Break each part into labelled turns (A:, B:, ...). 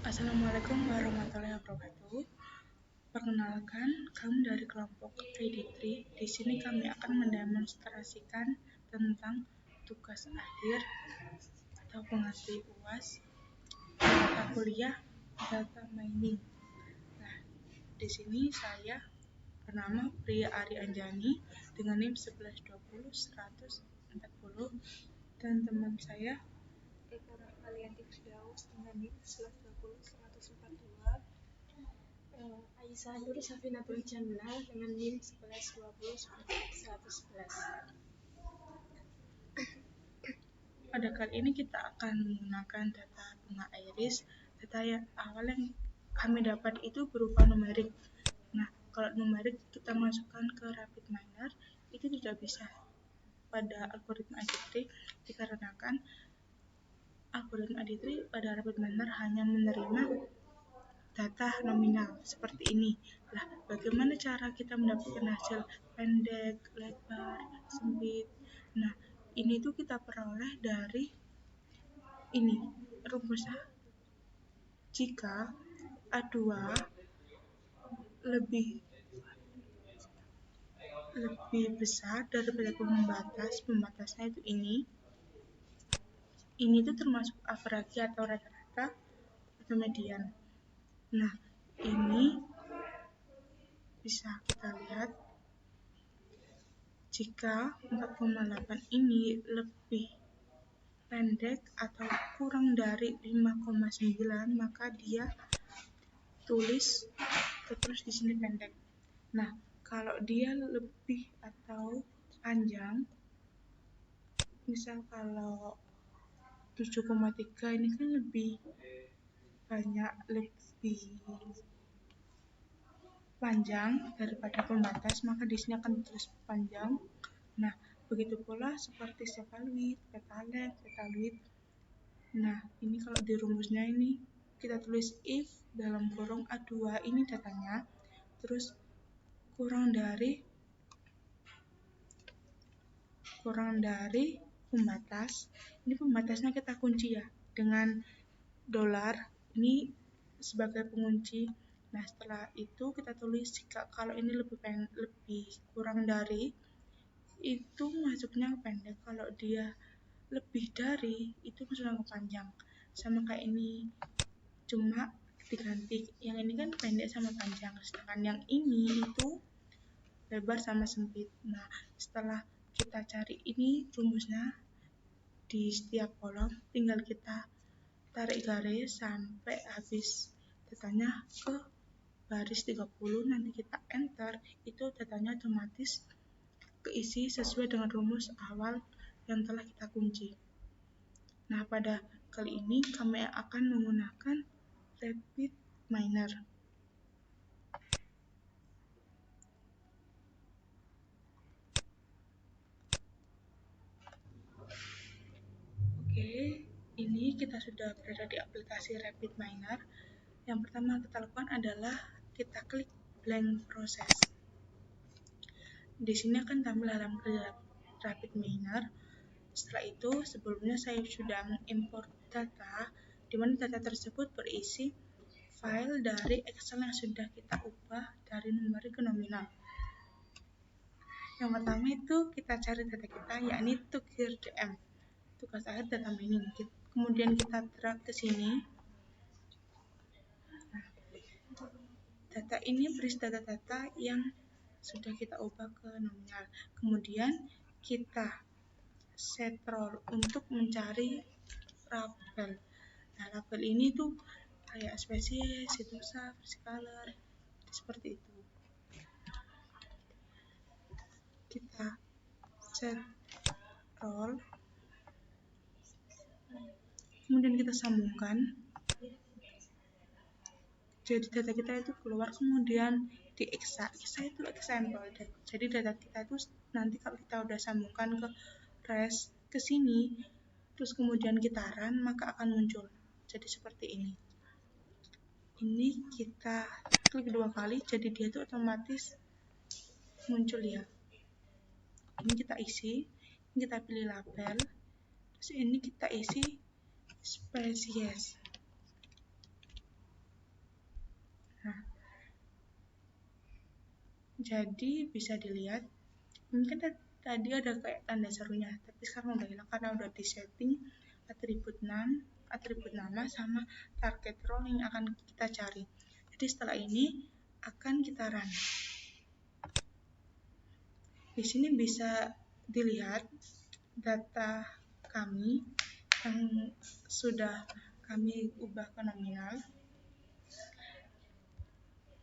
A: Assalamualaikum warahmatullahi wabarakatuh. Perkenalkan, kami dari kelompok ID3. Di sini kami akan mendemonstrasikan tentang tugas akhir atau pengerti UAS mata kuliah data mining. Nah, di sini saya bernama Priya Ari Anjani dengan NIM 1120 140 dan teman saya
B: Eka Marvalianti Firdaus dengan NIM 1120 142, Aisyah Nur Safinatul Jannah dengan NIM 1120 111.
A: Pada kali ini kita akan menggunakan data bunga iris. Data yang awal yang kami dapat itu berupa numerik. Nah, kalau numerik kita masukkan ke RapidMiner itu tidak bisa pada algoritma ID3 dikarenakan algoritma ID3 pada RapidMiner hanya menerima data nominal seperti ini. Nah, bagaimana cara kita mendapatkan hasil pendek, lebar, sempit? Nah, ini tuh kita peroleh dari ini rumusnya. Jika A2 lebih besar daripada pembatasnya itu ini tuh termasuk average atau rata-rata atau median. Nah, ini bisa kita lihat jika 4,8 ini lebih pendek atau kurang dari 5,9 maka dia tulis terus di sini pendek. Nah, kalau dia lebih atau panjang, misal kalau 7,3 ini kan lebih banyak, lebih panjang daripada pembatas, maka di sini akan terus panjang. Nah, begitu pula seperti cephaloid, petaloid. Nah, ini kalau di rumusnya ini kita tulis if dalam kurung A2 ini datanya, terus kurang dari pembatas. Ini pembatasnya kita kunci ya dengan dolar ini sebagai pengunci. Nah, setelah itu kita tulis jika kalau ini lebih kurang dari itu masuknya ke pendek, kalau dia lebih dari itu masuknya ke panjang. Sama kayak ini, cuma diganti. Yang ini kan pendek sama panjang, sedangkan yang ini itu lebar sama sempit. Nah, setelah kita cari ini rumusnya di setiap kolom, tinggal kita tarik garis sampai habis datanya ke baris 30, nanti kita enter, itu datanya otomatis keisi sesuai dengan rumus awal yang telah kita kunci. Nah, pada kali ini kami akan menggunakan RapidMiner. Oke, ini kita sudah berada di aplikasi RapidMiner. Yang pertama kita lakukan adalah kita klik blank process. Di sini akan tampil halaman kerja RapidMiner. Setelah itu, sebelumnya saya sudah mengimport data, di mana data tersebut berisi file dari Excel yang sudah kita ubah dari numerik ke nominal. Yang pertama itu kita cari data kita, yakni TUGIR-DM, tugas akhir data mining. Kemudian kita drag ke sini. Nah, data ini berisi data-data yang sudah kita ubah ke nominal. Kemudian kita set role untuk mencari label. Nah, label ini tuh kayak spesies, situsa, color, seperti itu. Kita set role, kemudian kita sambungkan. Jadi data kita itu keluar, kemudian di exa itu example. Jadi data kita itu nanti kalau kita udah sambungkan ke rest ke sini, terus kemudian kita run, maka akan muncul. Jadi seperti ini. Ini kita klik 2 kali, jadi dia itu otomatis muncul ya. Ini kita isi, ini kita pilih label, terus ini kita isi spesies. Nah, jadi bisa dilihat mungkin tadi ada kayak tanda serunya, tapi sekarang udah hilang karena udah disetting atribut nama sama target role yang akan kita cari. Jadi setelah ini akan kita run. Di sini bisa dilihat data kami yang sudah kami ubah ke nominal.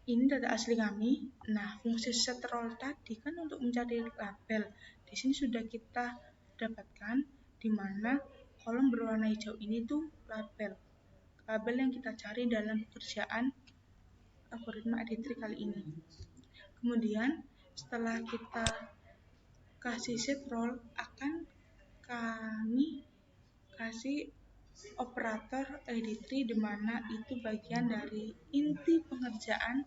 A: Ini data asli kami. Nah, fungsi set role tadi kan untuk mencari label. Di sini sudah kita dapatkan di mana kolom berwarna hijau ini tuh label. Label yang kita cari dalam pekerjaan algoritma ID3 kali ini. Kemudian setelah kita kasih set role, akan kami kasih operator ID3 di mana itu bagian dari inti pengerjaan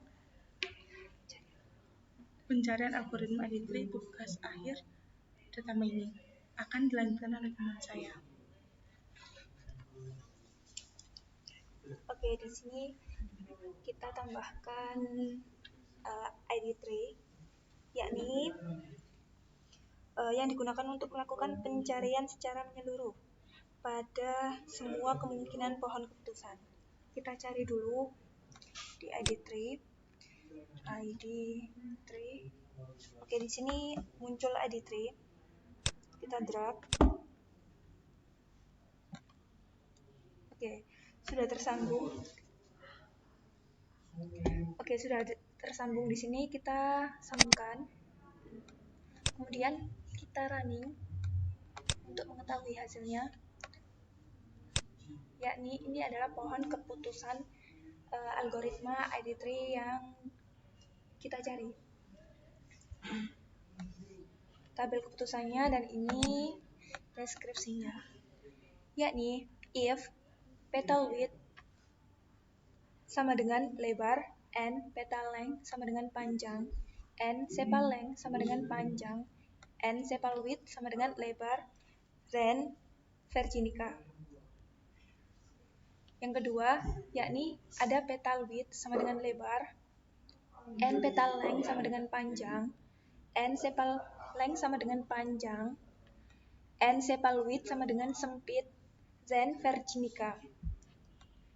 A: pencarian algoritma ID3 tugas akhir data mining. Akan dilanjutkan oleh teman saya.
B: Oke, di sini kita tambahkan ID3, yakni yang digunakan untuk melakukan pencarian secara menyeluruh pada semua kemungkinan pohon keputusan. Kita cari dulu di ID3. Oke, di sini muncul ID3. Kita drag. Oke, sudah tersambung. Oke, sudah tersambung. Di sini kita sambungkan. Kemudian kita running untuk mengetahui hasilnya. Yakni ini adalah pohon keputusan algoritma ID3 yang kita cari. Tabel keputusannya dan ini deskripsinya. Yakni if petal width sama dengan lebar, n petal length sama dengan panjang, n sepal length sama dengan panjang, n sepal width sama dengan lebar, then Virginica. Yang kedua, yakni ada petal width sama dengan lebar, n petal length sama dengan panjang, n sepal length sama dengan panjang, n sepal width sama dengan sempit, then Virginica.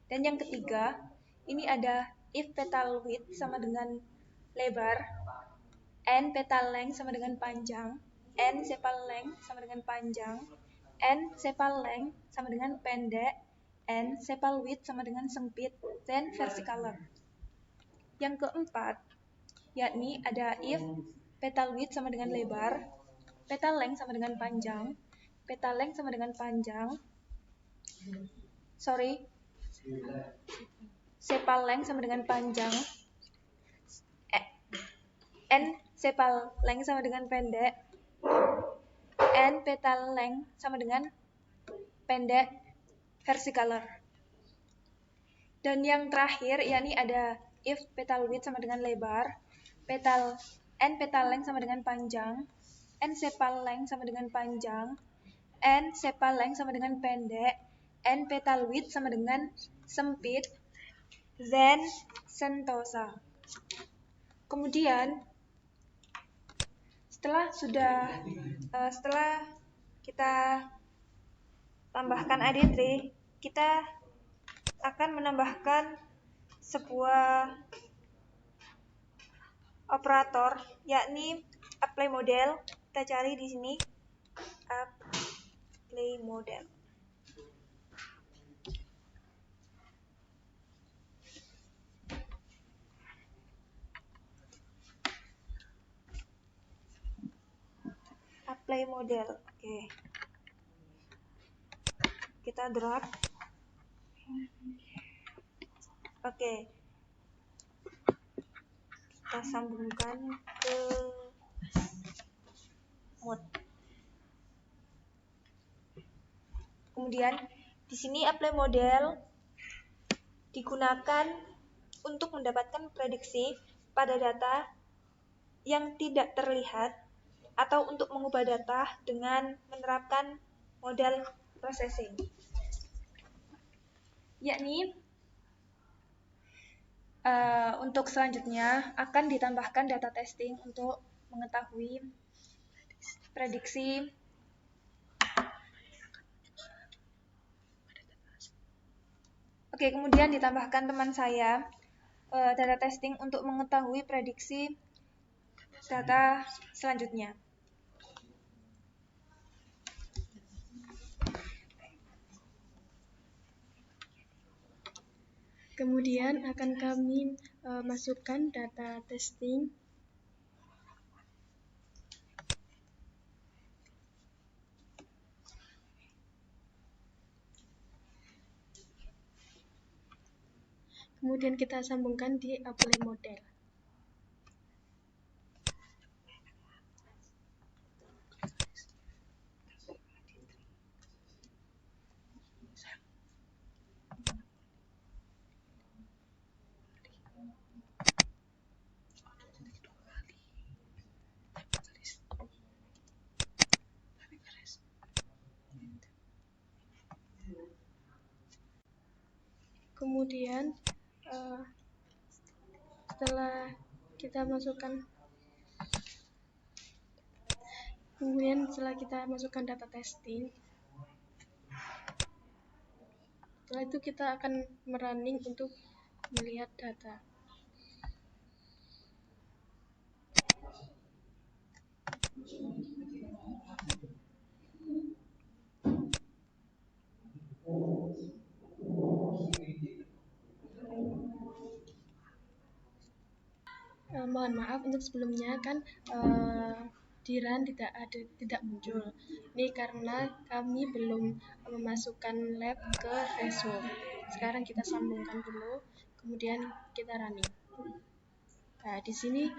B: Dan yang ketiga, ini ada if petal width sama dengan lebar, n petal length sama dengan panjang, n sepal length sama dengan panjang, n sepal length sama dengan pendek, n sepal width sama dengan sempit, then versicolor. Yang keempat, yakni ada if petal width sama dengan lebar, petal length sama dengan panjang, petal length sama dengan panjang, sepal length sama dengan panjang, n sepal length sama dengan pendek, n petal length sama dengan pendek, versicolor. Dan yang terakhir, yakni ada if petal width sama dengan lebar, n petal length sama dengan panjang, n sepal length sama dengan panjang, n sepal length sama dengan pendek, n petal width sama dengan sempit, then sentosa. Kemudian setelah kita tambahkan ID3, kita akan menambahkan sebuah operator, yakni apply model. Kita cari di sini apply model. Apply model. Oke. Kita drag. Oke. Kita sambungkan ke mode. Kemudian di sini apply model digunakan untuk mendapatkan prediksi pada data yang tidak terlihat atau untuk mengubah data dengan menerapkan model processing. Yakni Untuk selanjutnya akan ditambahkan data testing untuk mengetahui prediksi. Oke, kemudian ditambahkan teman saya data testing untuk mengetahui prediksi data selanjutnya.
C: Kemudian akan kami masukkan data testing. Kemudian kita sambungkan di apply model. Kemudian setelah kita masukkan data testing, setelah itu kita akan merunning untuk melihat data. Mohon maaf untuk sebelumnya kan di run tidak muncul. Ini karena kami belum memasukkan lab ke Reso. Sekarang kita sambungkan dulu, kemudian kita running. Nah, di sini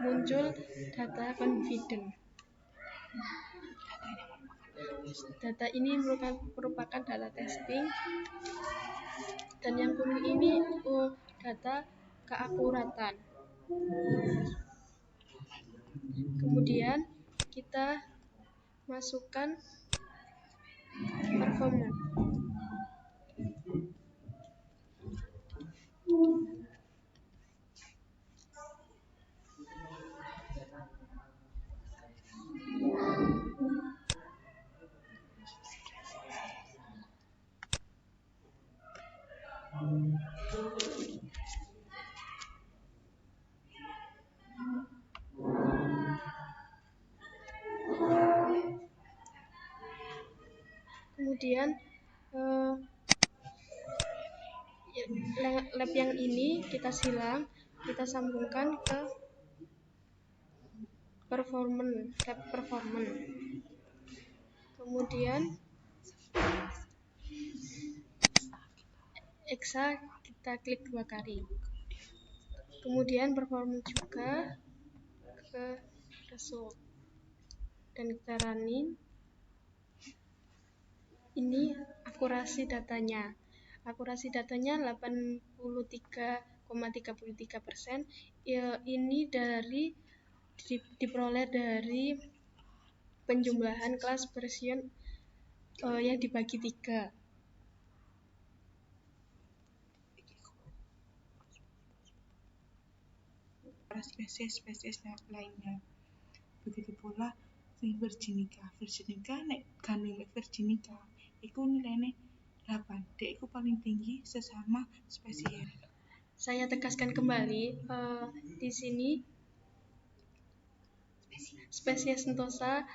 C: muncul data confident. Data ini merupakan data testing, dan yang kuning ini data keakuratan. Kemudian kita masukkan performance. Kemudian lab yang ini kita silang, kita sambungkan ke lab performance. Kemudian EXA kita klik 2 kali. Kemudian performance juga ke result. Dan kita running. Ini akurasi datanya. Akurasi datanya 83,33%. Ini diperoleh dari penjumlahan kelas version yang dibagi 3.
A: Spesies lainnya. Begitu pula Virginica nek gandum Virginica iku nilainya 8. Dek iku paling tinggi sesama spesies.
C: Saya tegaskan kembali, di sini spesies sentosa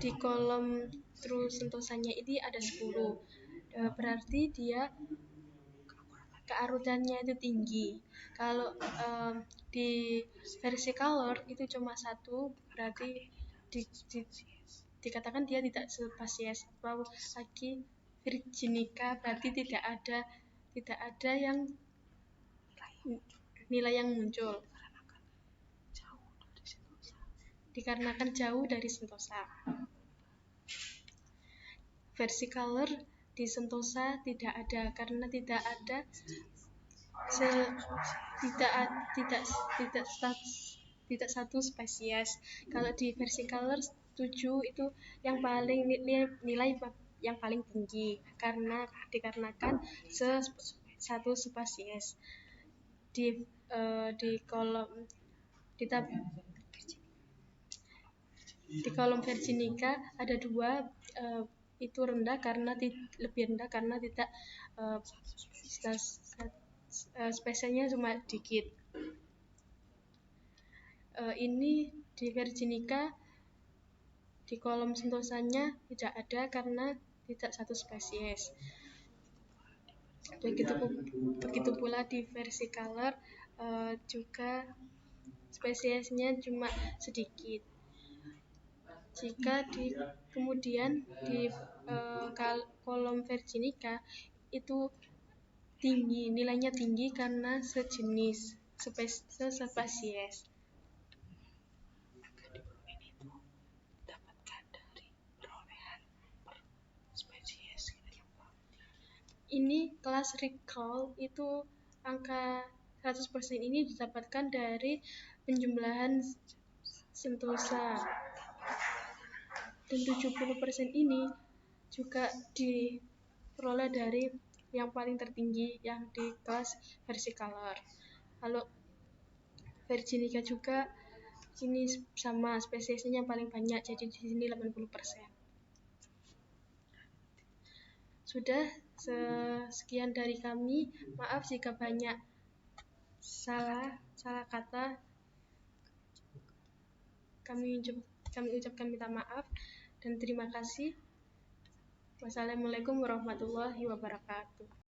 C: di kolom true sentosanya ini ada 10. Berarti dia kearutannya itu tinggi. Kalau di versi color itu cuma 1, berarti dikatakan dia tidak spesies. Atau lagi Virginica berarti tidak ada yang nilai yang muncul dikarenakan jauh dari sentosa. Versi color di sentosa tidak ada karena tidak satu spesies. Kalau di versi color 7 itu yang paling nilai yang paling tinggi dikarenakan satu spesies. Di kolom Virginica ada 2, itu lebih rendah karena tidak spesiesnya cuma dikit. Ini di Virginica di kolom sentosanya tidak ada karena tidak satu spesies. Begitu pula di versicolor juga spesiesnya cuma sedikit. Kemudian di kolom Virginica itu nilainya tinggi karena sejenis spesies. Ini kelas recall itu angka 100% ini didapatkan dari penjumlahan sentosa. Dan 70% ini juga diperoleh dari yang paling tertinggi yang di kelas versicolor. Kalau Virginica juga ini sama spesiesnya yang paling banyak, jadi di sini 80%. Sudah, sekian dari kami. Maaf jika banyak salah kata. Kami ucapkan minta maaf dan terima kasih. Wassalamualaikum warahmatullahi wabarakatuh.